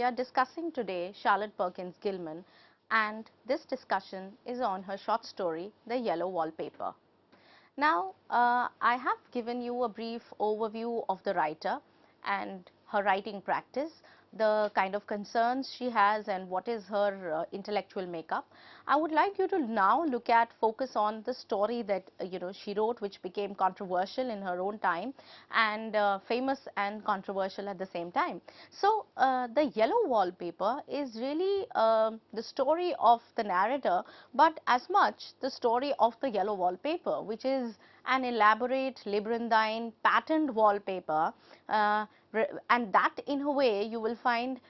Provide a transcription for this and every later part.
are discussing today Charlotte Perkins Gilman, and this discussion is on her short story, The Yellow Wallpaper. Now, I have given you a brief overview of the writer and her writing practice, the kind of concerns she has and what is her intellectual makeup. I would like you to now focus on the story that she wrote, which became controversial in her own time and famous and controversial at the same time. So, the Yellow Wallpaper is really the story of the narrator, but as much the story of the yellow wallpaper, which is an elaborate labyrinthine patterned wallpaper, and that in a way you will find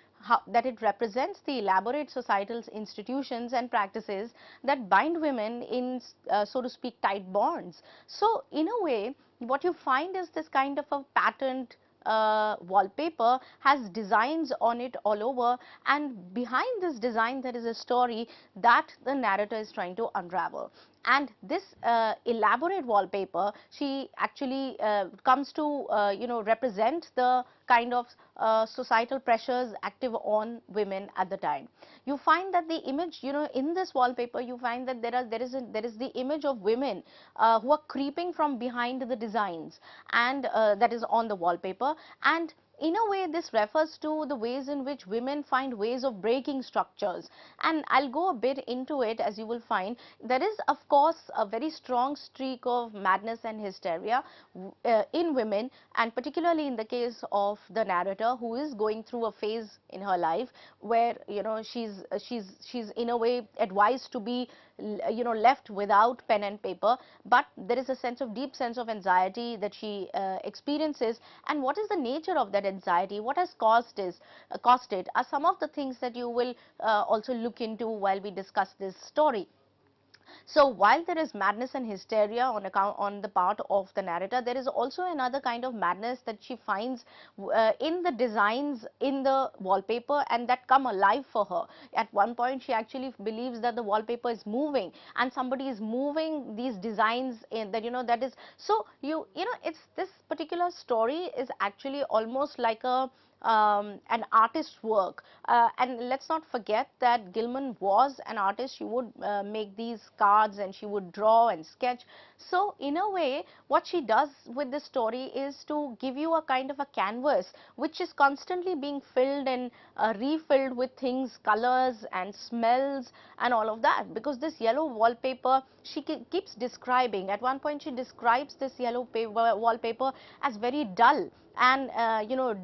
that it represents the elaborate societal institutions and practices that bind women in so to speak tight bonds. So in a way what you find is this kind of a patterned wallpaper has designs on it all over, and behind this design there is a story that the narrator is trying to unravel. And this elaborate wallpaper, she actually comes to represent the kind of societal pressures active on women at the time. You find that the image, in this wallpaper you find that there is the image of women who are creeping from behind the designs, and that is on the wallpaper. And in a way this refers to the ways in which women find ways of breaking structures, and I'll go a bit into it. As you will find, there is of course a very strong streak of madness and hysteria in women, and particularly in the case of the narrator, who is going through a phase in her life where she's in a way advised to be left without pen and paper, but there is a deep sense of anxiety that she experiences. And what is the nature of that anxiety, what has caused it, are some of the things that you will also look into while we discuss this story. So while there is madness and hysteria on the part of the narrator, there is also another kind of madness that she finds in the designs in the wallpaper, and that come alive for her. At one point she actually believes that the wallpaper is moving, and somebody is moving these designs in that, that is, so it's this particular story is actually almost like an artist's work, and let's not forget that Gilman was an artist. She would make these cards and she would draw and sketch. So in a way what she does with this story is to give you a kind of a canvas which is constantly being filled and refilled with things, colors and smells and all of that, because this yellow wallpaper she keeps describing. At one point she describes this yellow wallpaper as very dull, and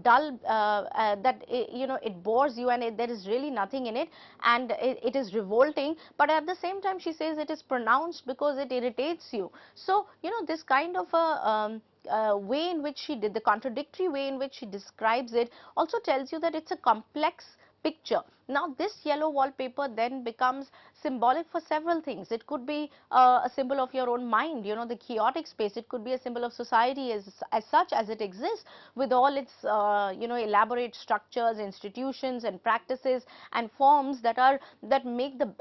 dull, that it bores you, and there is really nothing in it, and it is revolting, but at the same time she says it is pronounced because it irritates you. So this kind of a way in which she did, the contradictory way in which she describes it, also tells you that it's a complex picture. Now this yellow wallpaper then becomes symbolic for several things. It could be a symbol of your own mind, the chaotic space. It could be a symbol of society as such as it exists, with all its elaborate structures, institutions and practices and forms that make the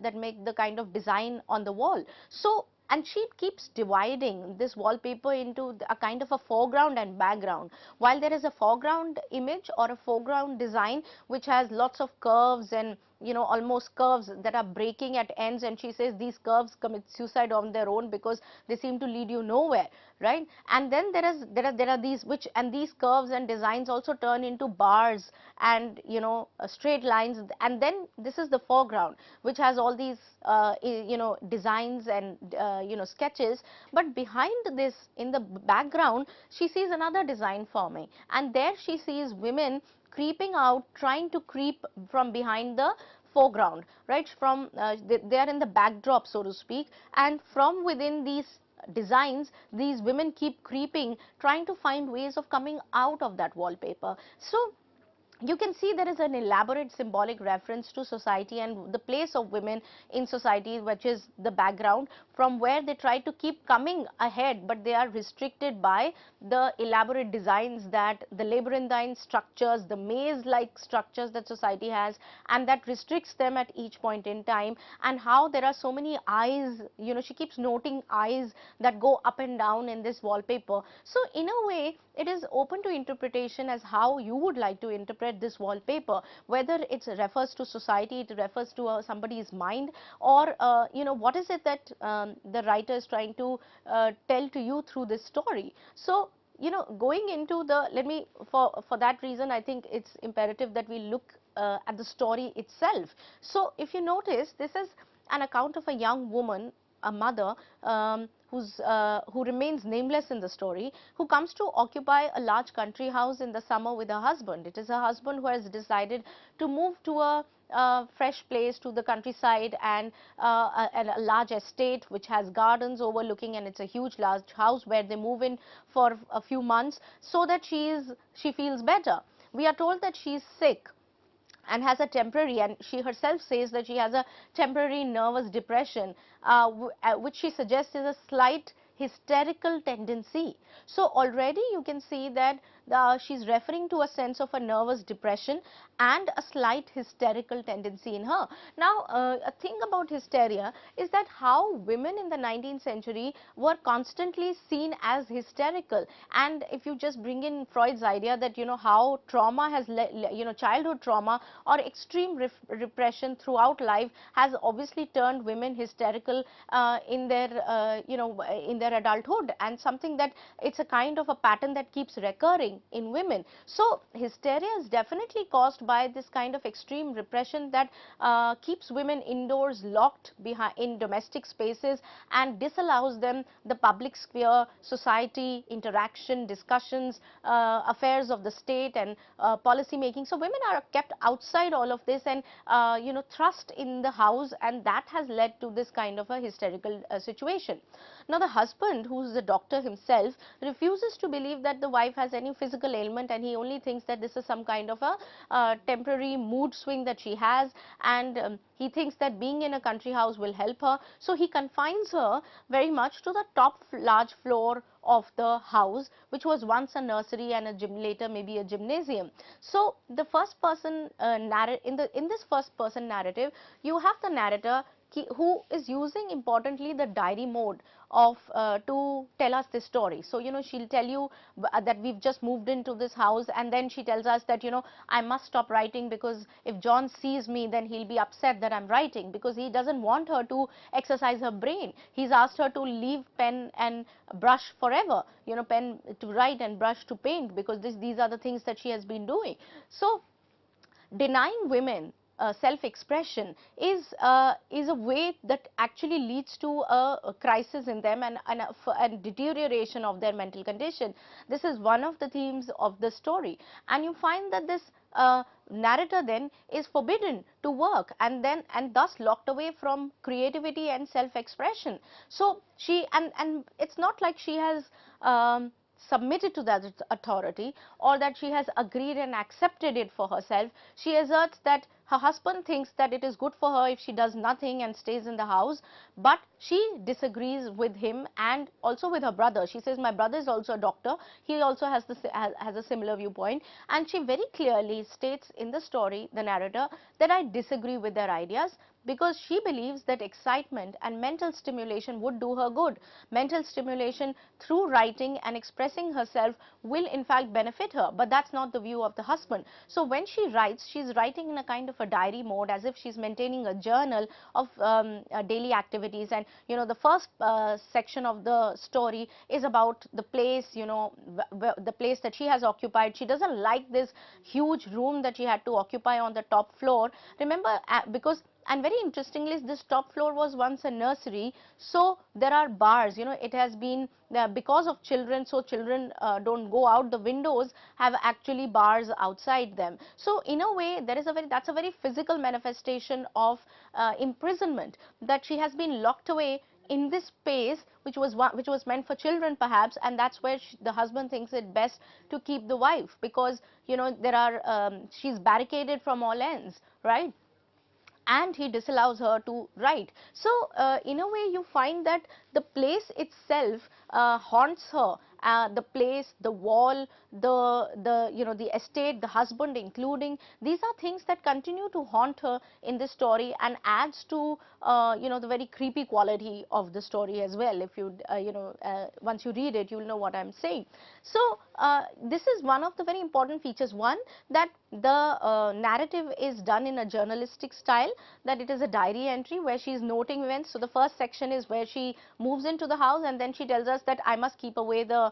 that make the kind of design on the wall. So, and she keeps dividing this wallpaper into a kind of a foreground and background. While there is a foreground image or a foreground design which has lots of curves and almost curves that are breaking at ends, and she says these curves commit suicide on their own because they seem to lead you nowhere, right? And then there are these and these curves and designs also turn into bars and straight lines, and then this is the foreground which has all these designs and sketches. But behind this, in the background, she sees another design forming, and there she sees women creeping out, trying to creep from behind the foreground, right? From they are in the backdrop, so to speak, and from within these designs these women keep creeping, trying to find ways of coming out of that wallpaper. So you can see there is an elaborate symbolic reference to society and the place of women in society, which is the background, from where they try to keep coming ahead, but they are restricted by the elaborate designs, that the labyrinthine structures, the maze-like structures that society has, and that restricts them at each point in time, and how there are so many eyes, she keeps noting eyes that go up and down in this wallpaper. So in a way it is open to interpretation as how you would like to interpret spread this wallpaper, whether it refers to society, it refers to somebody's mind, or you know, what is it that the writer is trying to tell to you through this story. So you know, going into the, let me, for that reason, I think it's imperative that we look at the story itself. So if you notice, this is an account of a young woman, a mother, who remains nameless in the story, who comes to occupy a large country house in the summer with her husband. It is her husband who has decided to move to a fresh place, to the countryside, and a large estate which has gardens overlooking, and it's a huge large house where they move in for a few months so that she feels better. We are told that she is sick and has a temporary, and she herself says that she has a temporary nervous depression, which she suggests is a slight hysterical tendency. So already you can see that she's referring to a sense of a nervous depression and a slight hysterical tendency in her. Now a thing about hysteria is that how women in the 19th century were constantly seen as hysterical, and if you just bring in Freud's idea that, you know, how trauma has you know, childhood trauma or extreme repression throughout life has obviously turned women hysterical in their you know, in their adulthood, and something that it's a kind of a pattern that keeps recurring in women. So hysteria is definitely caused by this kind of extreme repression that keeps women indoors, locked behind in domestic spaces, and disallows them the public sphere, society, interaction, discussions, affairs of the state, and policy making. So women are kept outside all of this, and you know, thrust in the house, and that has led to this kind of a hysterical situation. Now the husband, who's a doctor himself, refuses to believe that the wife has any physical ailment, and he only thinks that this is some kind of a temporary mood swing that she has, and he thinks that being in a country house will help her. So he confines her very much to the top large floor of the house, which was once a nursery and a gym, later maybe a gymnasium. So the first person in this first person narrative, you have the narrator who is using importantly the diary mode of to tell us this story. So you know, she'll tell you that we've just moved into this house, and then she tells us that, you know, I must stop writing because if John sees me, then he'll be upset that I'm writing, because he doesn't want her to exercise her brain. He's asked her to leave pen and brush forever, you know, pen to write and brush to paint, because these are the things that she has been doing. So denying women self-expression is a way that actually leads to a crisis in them, and a deterioration of their mental condition. This is one of the themes of the story, and you find that this narrator then is forbidden to work, and thus locked away from creativity and self-expression. So she, and it's not like she has submitted to that authority, or that she has agreed and accepted it for herself. She asserts that her husband thinks that it is good for her if she does nothing and stays in the house, but she disagrees with him and also with her brother. She says, my brother is also a doctor, he also has a similar viewpoint, and she very clearly states in the story, the narrator, that I disagree with their ideas, because she believes that excitement and mental stimulation would do her good. Mental stimulation through writing and expressing herself will in fact benefit her, but that's not the view of the husband. So when she writes, she's writing in a kind of a diary mode, as if she's maintaining a journal of daily activities. And you know, the first section of the story is about the place, you know, the place that she has occupied. She doesn't like this huge room that she had to occupy on the top floor. Remember, because, and very interestingly, this top floor was once a nursery, so there are bars, you know, it has been because of children, so children don't go out, the windows have actually bars outside them. So in a way, there is that's a very physical manifestation of imprisonment, that she has been locked away in this space which was meant for children perhaps, and that's where the husband thinks it best to keep the wife, because you know, there are she's barricaded from all ends, right? And he disallows her to write. So in a way, you find that the place itself haunts her. The place, the wall, the you know, the estate, the husband including, these are things that continue to haunt her in this story, and adds to you know, the very creepy quality of the story as well. If you you know, once you read it, you'll know what I'm saying. So this is one of the very important features. One, that the narrative is done in a journalistic style, that it is a diary entry where she is noting events. So the first section is where she moves into the house, and then she tells us that I must keep away the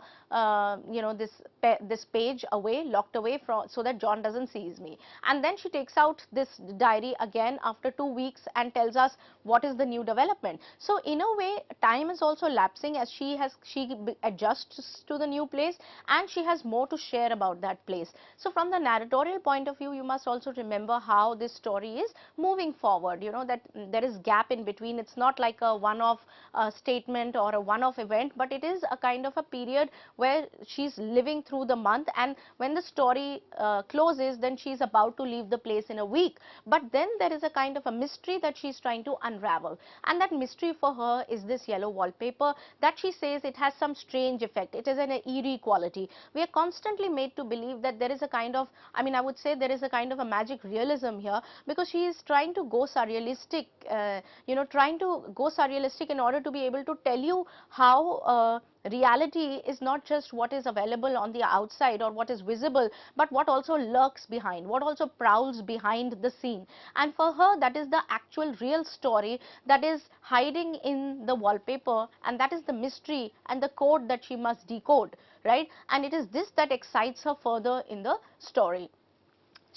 this page away, locked away, from so that John doesn't seize me. And then she takes out this diary again after 2 weeks and tells us what is the new development. So in a way, time is also lapsing as she adjusts to the new place, and she has more to share about that place. So from the narratorial point of view, you must also remember how this story is moving forward, that there is gap in between. It's not like a one-off statement or a one-off event, but it is a kind of a period where she's living through the month, and when the story closes, then she's about to leave the place in a week. But then there is a kind of a mystery that she's trying to unravel, and that mystery for her is this yellow wallpaper that she says it has some strange effect. It is an eerie quality. We are constantly made to believe that there is a kind of, I would say there is a kind of a magic realism here, because she is trying to go surrealistic, in order to be able to tell you how reality is not just what is available on the outside or what is visible, but what also lurks behind, what also prowls behind the scene. And for her, that is the actual real story that is hiding in the wallpaper, and that is the mystery and the code that she must decode, right? And it is this that excites her further in the story.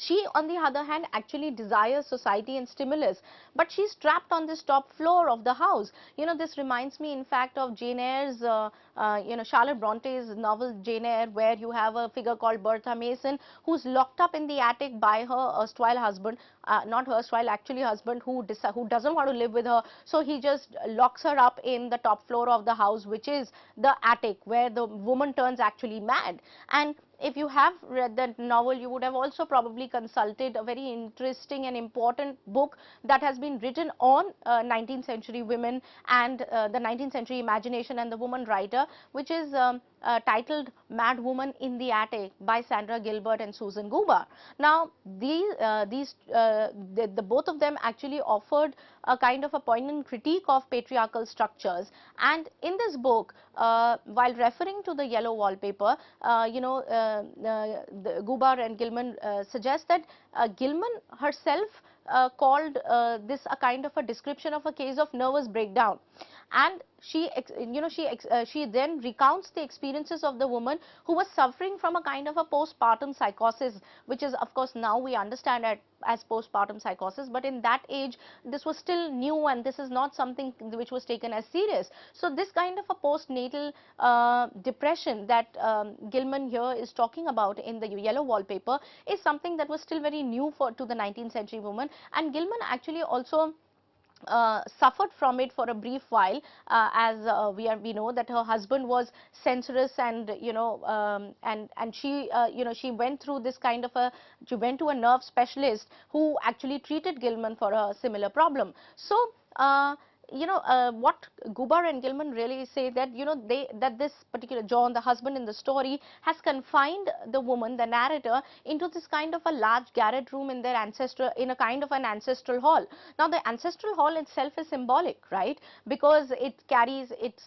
She, on the other hand, actually desires society and stimulus, but she's trapped on this top floor of the house. This reminds me, in fact, of Jane Eyre's, Charlotte Bronte's novel Jane Eyre, where you have a figure called Bertha Mason, who's locked up in the attic by her erstwhile husband, not erstwhile, actually husband, who doesn't want to live with her. So he just locks her up in the top floor of the house, which is the attic, where the woman turns actually mad. And if you have read that novel, you would have also probably consulted a very interesting and important book that has been written on 19th century women and the 19th century imagination and the woman writer, which is titled Mad Woman in the Attic by Sandra Gilbert and Susan Gubar. Now, the both of them actually offered a kind of a poignant critique of patriarchal structures. And in this book, while referring to the yellow wallpaper, the Gubar and Gilman suggest that Gilman herself called this a kind of a description of a case of nervous breakdown. And she then recounts the experiences of the woman who was suffering from a kind of a postpartum psychosis, which is, of course, now we understand as postpartum psychosis, but in that age this was still new, and this is not something which was taken as serious. So this kind of a postnatal depression that Gilman here is talking about in the yellow wallpaper is something that was still very new to the 19th century woman. And Gilman actually also suffered from it for a brief while, as we know that her husband was censorious, and she she went through this kind of she went to a nerve specialist who actually treated Gilman for a similar problem. So what Gubar and Gilman really say that that this particular John, the husband in the story, has confined the woman, the narrator, into this kind of a large garret room in a kind of an ancestral hall. Now the ancestral hall itself is symbolic, right? Because it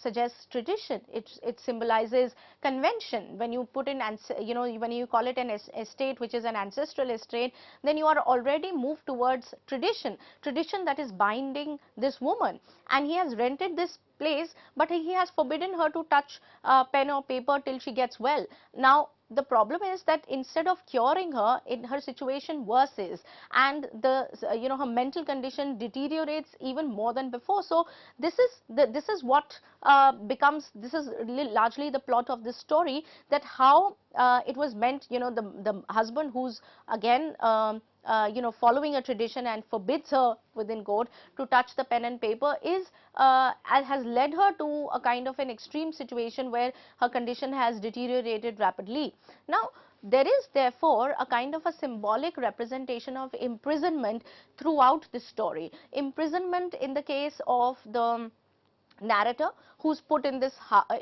suggests tradition, it symbolizes convention. When you put in when you call it an estate, which is an ancestral estate, then you are already moved towards tradition that is binding this woman. And he has rented this place, but he has forbidden her to touch pen or paper till she gets well. Now the problem is that instead of curing her, her situation worsens, and her mental condition deteriorates even more than before. So this is what this is largely the plot of this story, that how it was meant, the husband, who's again following a tradition and forbids her, within quote, to touch the pen and paper, has led her to a kind of an extreme situation where her condition has deteriorated rapidly. Now there is therefore a kind of a symbolic representation of imprisonment throughout this story. Imprisonment in the case of the narrator who's put in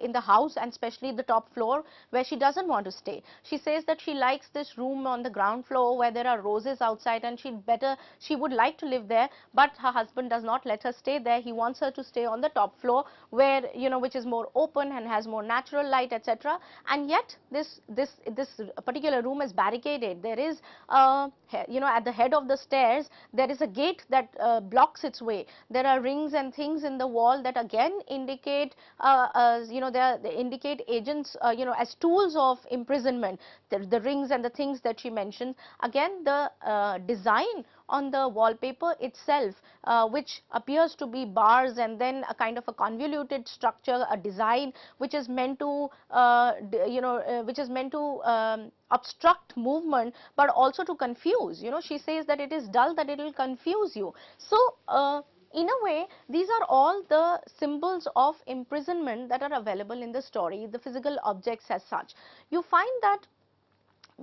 in the house, and especially the top floor where she doesn't want to stay. She says that she likes this room on the ground floor where there are roses outside, and she would like to live there, but her husband does not let her stay there. He wants her to stay on the top floor where, which is more open and has more natural light, etc. And yet this particular room is barricaded. There is at the head of the stairs there is a gate that blocks its way. There are rings and things in the wall that again indicate they indicate agents as tools of imprisonment. The rings and the things that she mentioned, again the design on the wallpaper itself, which appears to be bars and then a kind of a convoluted structure, a design which is meant to obstruct movement, but also to confuse. She says that it is dull, that it will confuse you. So in a way, these are all the symbols of imprisonment that are available in the story, the physical objects as such. You find that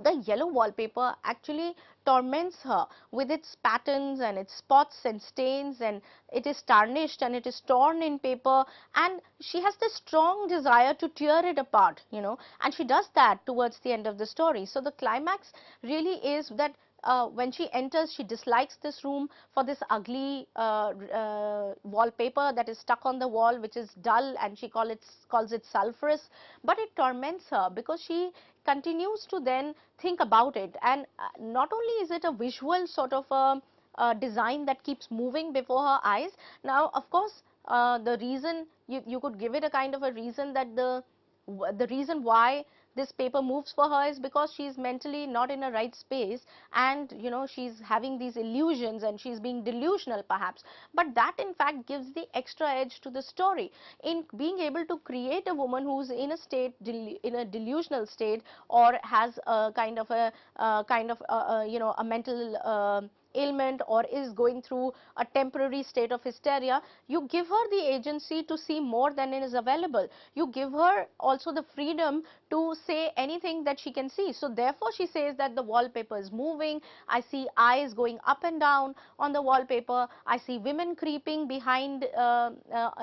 the yellow wallpaper actually torments her with its patterns and its spots and stains, and it is tarnished and it is torn in paper, and she has this strong desire to tear it apart, and she does that towards the end of the story. So the climax really is that when she enters, she dislikes this room for this ugly wallpaper that is stuck on the wall, which is dull, and she calls it sulphurous. But it torments her because she continues to then think about it, and not only is it a visual sort of a design that keeps moving before her eyes. Now, of course, the reason you could give it a kind of a reason that the reason why this paper moves for her is because she's mentally not in a right space, and she's having these illusions and she's being delusional perhaps, but that in fact gives the extra edge to the story in being able to create a woman who's in a state, in a delusional state, or has a kind of a mental ailment, or is going through a temporary state of hysteria. You give her the agency to see more than is available. You give her also the freedom to say anything that she can see. So therefore she says that the wallpaper is moving. I see eyes going up and down on the wallpaper. I see women creeping behind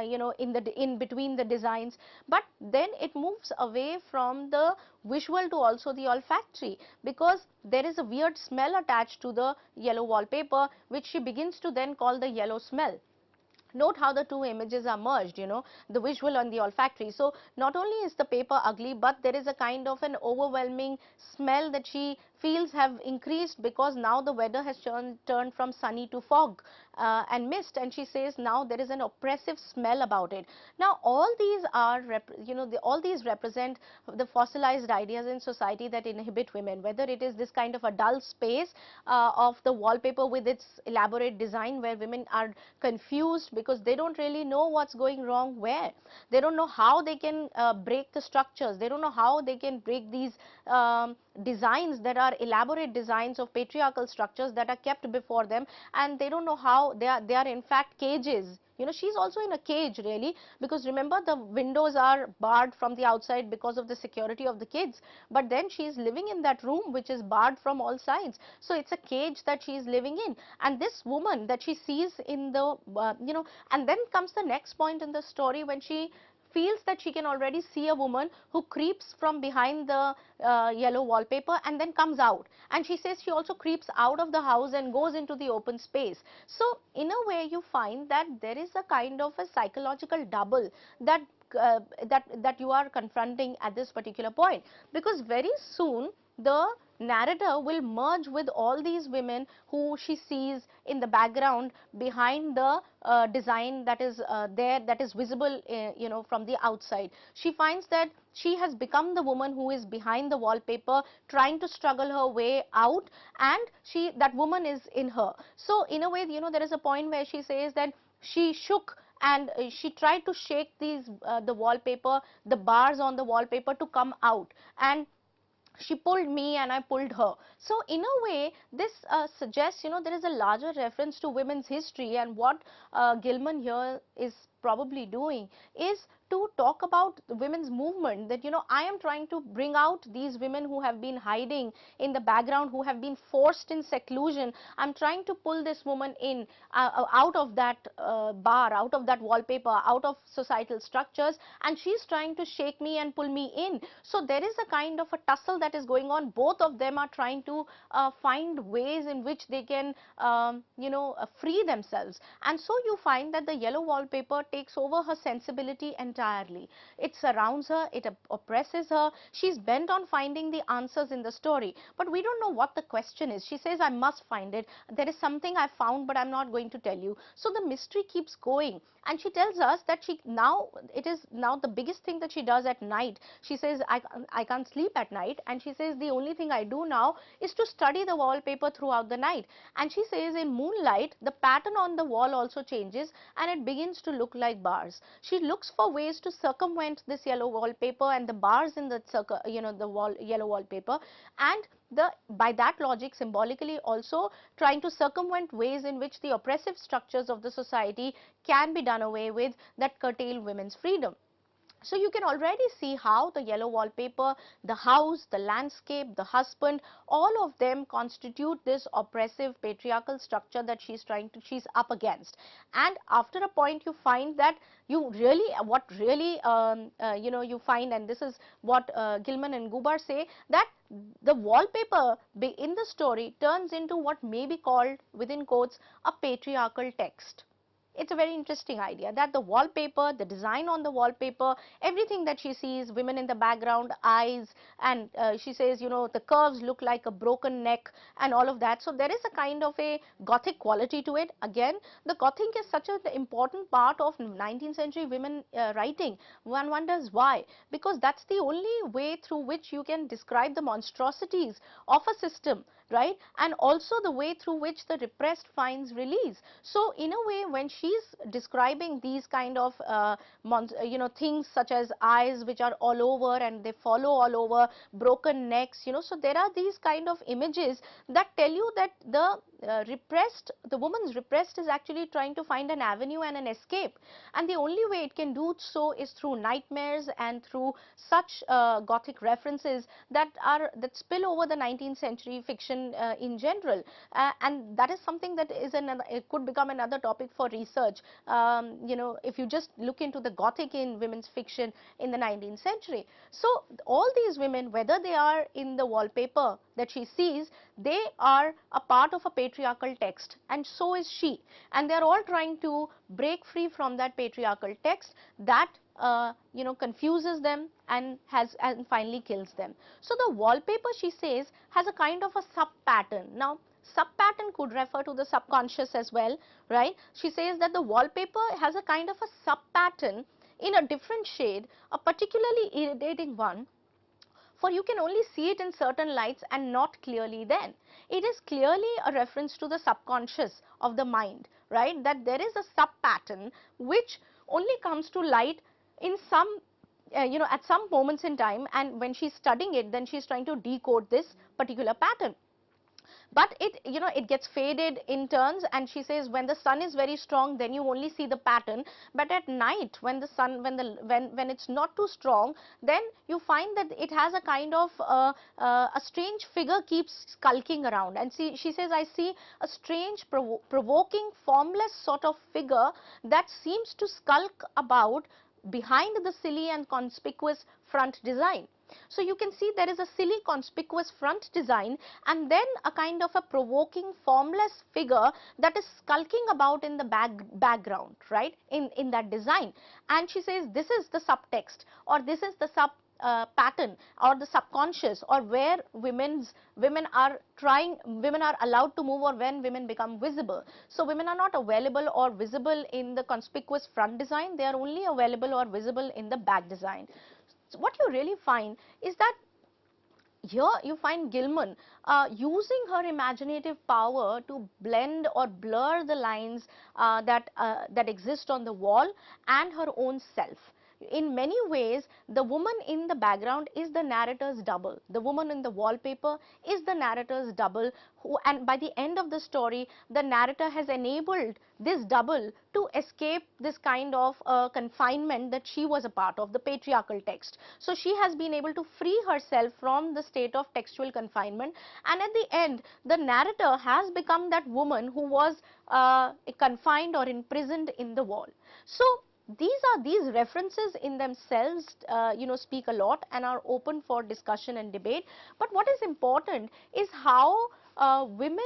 in between the designs. But then it moves away from the visual to also the olfactory, because there is a weird smell attached to the yellow wallpaper, which she begins to then call the yellow smell. Note how the two images are merged, the visual and the olfactory. So not only is the paper ugly, but there is a kind of an overwhelming smell that she feels have increased, because now the weather has turned from sunny to fog and mist, and she says now there is an oppressive smell about it. Now all these are all these represent the fossilized ideas in society that inhibit women, whether it is this kind of a dull space of the wallpaper with its elaborate design, where women are confused because they don't really know what's going wrong where. They don't know how they can break the structures. They don't know how they can break these designs that are elaborate designs of patriarchal structures that are kept before them, and they don't know how they are in fact cages. She's also in a cage really, because remember the windows are barred from the outside because of the security of the kids, but then she's living in that room which is barred from all sides. So it's a cage that she's living in, and this woman that she sees in the and then comes the next point in the story when she feels that she can already see a woman who creeps from behind the yellow wallpaper and then comes out, and she says she also creeps out of the house and goes into the open space. So in a way you find that there is a kind of a psychological double that that you are confronting at this particular point, because very soon the narrator will merge with all these women who she sees in the background behind the design that is there, that is visible from the outside. She finds that she has become the woman who is behind the wallpaper trying to struggle her way out, and that woman is in her. So in a way, there is a point where she says that she shook and she tried to shake these the wallpaper, the bars on the wallpaper to come out, and she pulled me and I pulled her. So in a way this suggests there is a larger reference to women's history, and what Gilman here is probably doing is to talk about the women's movement, that, you know, I am trying to bring out these women who have been hiding in the background, who have been forced in seclusion. I'm trying to pull this woman in, out of that bar, out of that wallpaper, out of societal structures, and she's trying to shake me and pull me in. So there is a kind of a tussle that is going on. Both of them are trying to find ways in which they can free themselves. And so you find that the yellow wallpaper takes over her sensibility entirely. It surrounds her, it oppresses her. She's bent on finding the answers in the story, but we don't know what the question is. She says, I must find it. There is something I found, but I'm not going to tell you. So the mystery keeps going, and she tells us that it is now the biggest thing that she does at night. She says, I can't sleep at night, and she says the only thing I do now is to study the wallpaper throughout the night. And she says in moonlight, the pattern on the wall also changes, and it begins to look like bars. She looks for ways to circumvent this yellow wallpaper and the bars in the yellow wallpaper, and by that logic, symbolically also trying to circumvent ways in which the oppressive structures of the society can be done away with, that curtail women's freedom. So you can already see how the yellow wallpaper, the house, the landscape, the husband, all of them constitute this oppressive patriarchal structure that she's up against. And after a point, you find that you find, and this is what Gilman and Gubar say, that the wallpaper in the story turns into what may be called, within quotes, a patriarchal text. It's a very interesting idea that the wallpaper, the design on the wallpaper, everything that she sees, women in the background, eyes, and she says, you know, the curves look like a broken neck and all of that. So there is a kind of a Gothic quality to it. Again, the Gothic is such an important part of 19th century women writing. One wonders why. Because that's the only way through which you can describe the monstrosities of a system, right? And also the way through which the repressed finds release. So in a way, when she's describing these kind of things such as eyes which are all over and they follow all over, broken necks, so there are these kind of images that tell you that the woman's repressed is actually trying to find an avenue and an escape, and the only way it can do so is through nightmares and through such Gothic references that spill over the 19th century fiction in general, and that is something that is it could become another topic for research. If you just look into the Gothic in women's fiction in the 19th century. So all these women, whether they are in the wallpaper that she sees, they are a part of a patriarchal text, and so is she, and they are all trying to break free from that patriarchal text that confuses them and finally kills them. So the wallpaper, she says, has a kind of a sub pattern. Now sub pattern could refer to the subconscious as well, right? She says that the wallpaper has a kind of a sub pattern in a different shade, a particularly irritating one, for you can only see it in certain lights and not clearly then. It is clearly a reference to the subconscious of the mind, right? That there is a sub pattern which only comes to light in some at some moments in time, and when she's studying it, then she's trying to decode this particular pattern. But it gets faded in turns, and she says when the sun is very strong, then you only see the pattern, but at night when the sun when it's not too strong, then you find that it has a kind of a strange figure keeps skulking around, and she says, I see a strange provoking formless sort of figure that seems to skulk about behind the silly and conspicuous front design. So you can see there is a silly conspicuous front design, and then a kind of a provoking formless figure that is skulking about in the background, right, in that design. And she says this is the subtext, or this is the pattern, or the subconscious, or where women are allowed to move, or when women become visible. So women are not available or visible in the conspicuous front design, they are only available or visible in the back design. So what you really find is that here you find Gilman using her imaginative power to blend or blur the lines that exist on the wall and her own self. in many ways, the woman in the background is the narrator's double. The woman in the wallpaper is the narrator's double, and by the end of the story, the narrator has enabled this double to escape this kind of confinement that she was a part of, the patriarchal text. So she has been able to free herself from the state of textual confinement, and at the end, the narrator has become that woman who was confined or imprisoned in the wall. So these references in themselves speak a lot and are open for discussion and debate. But what is important is how women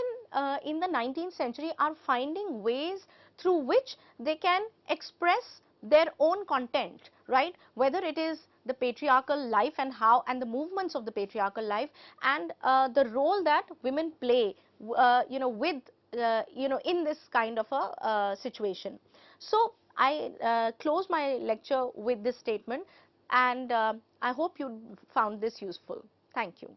in the 19th century are finding ways through which they can express their own content, right? Whether it is the patriarchal life and how, and the movements of the patriarchal life, and the role that women play with in this kind of a situation. So I close my lecture with this statement, and I hope you found this useful. Thank you.